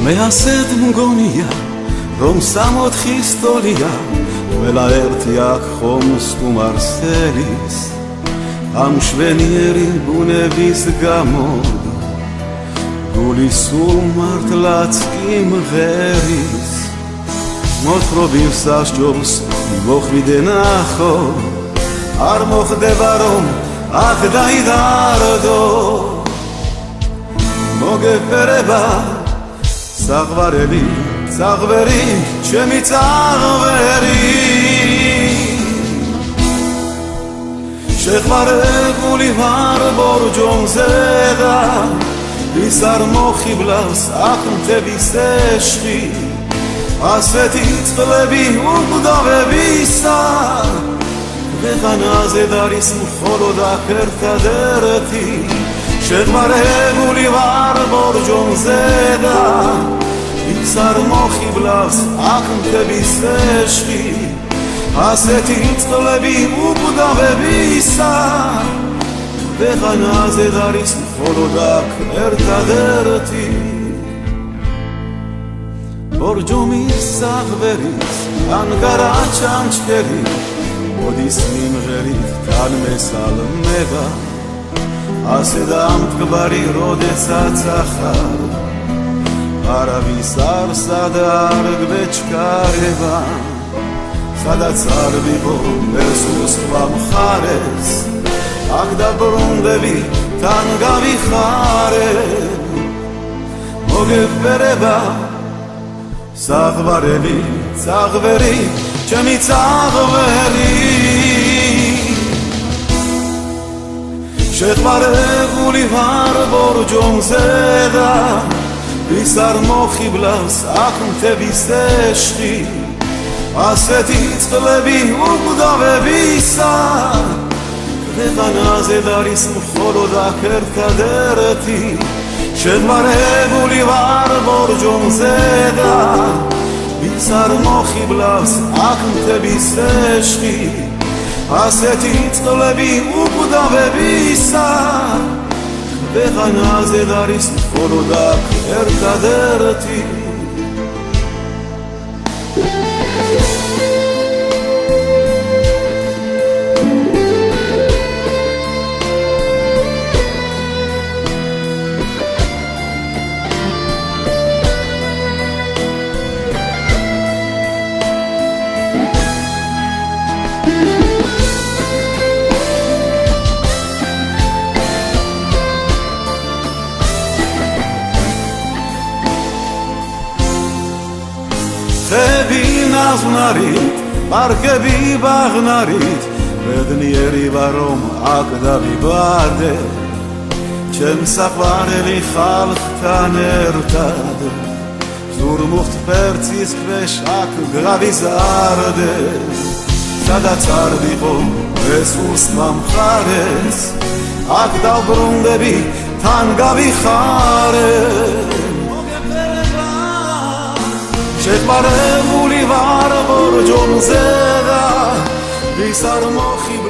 მე ასეთ მგონია რომ 64 ტოლია ყველა ერთი აქ ხომ სტუმარსელის ამ შვენიერი ბუნების გამო გული სულ მართლაც კი მღერის მოთხრობილ სასჯობს მოხვიდე ნახო არ მოხდება რომ აქ დაიდარდო მოგეფერება საღვარელი საღვერი ჩემი წაღვერი შეყვარებული ვარ ბორჯომზე და ის არ მოხიბლავს აქ მთების ეშხი ასეთი წყლები უკვდავებისა ქვეყანაზე არის მხოლოდ აქ ერთადერთი შეყვარებული ვარ ბორჯომზე და ის არ მოხიბლავს აქ მთების ეშხი ასეთი წყლები უკვდავებისა ქვეყანაზე არის მხოლოდ აქ ერთადერთი ბორჯომის საღვერის ანგარა ჩამჩქერი მოდის მიმღერით თან მესალმება ასე დამტკბარი როდესაც ახარ არავის არსად არ გვეჩქარება სადაც არ ვიყო ვერსუს სხვა მხარეს აქ დაბრუნდები თან გავიხარე მოგეფერება საღვარელი საღვერი ჩემი წაღვერი შეყვარებული ვარ ბორჯომზე და ის არ მოხიბლავს აქ მთების ეშხი ასეთი წყლები უკვდავებისა ქვეყანაზე არის მხოლოდ აქ ერთადერთი შეყვარებული ვარ ბორჯომზე და ის არ მოხიბლავს აქ მთების ეშხი ასეთი წყლები უკვდავებისა ქვეყანაზე არის მხოლოდ აქ ერთადერთი ხები ნაზვნარით, პარკები ბაღნარით ბედნიერი ვარ რომ აქ დავიბადე ჩემს საყვარელი ხალხთან ერთად ზურმუხტ ფერცის ქვეშ აქ გავიზარდე სადაც არ ვიყო რესურს მომხარეს აქ დავბრუნდები თან გავიხარე შეყვარებული ვარ ბორჯომზე და ის არ მოხიბლავს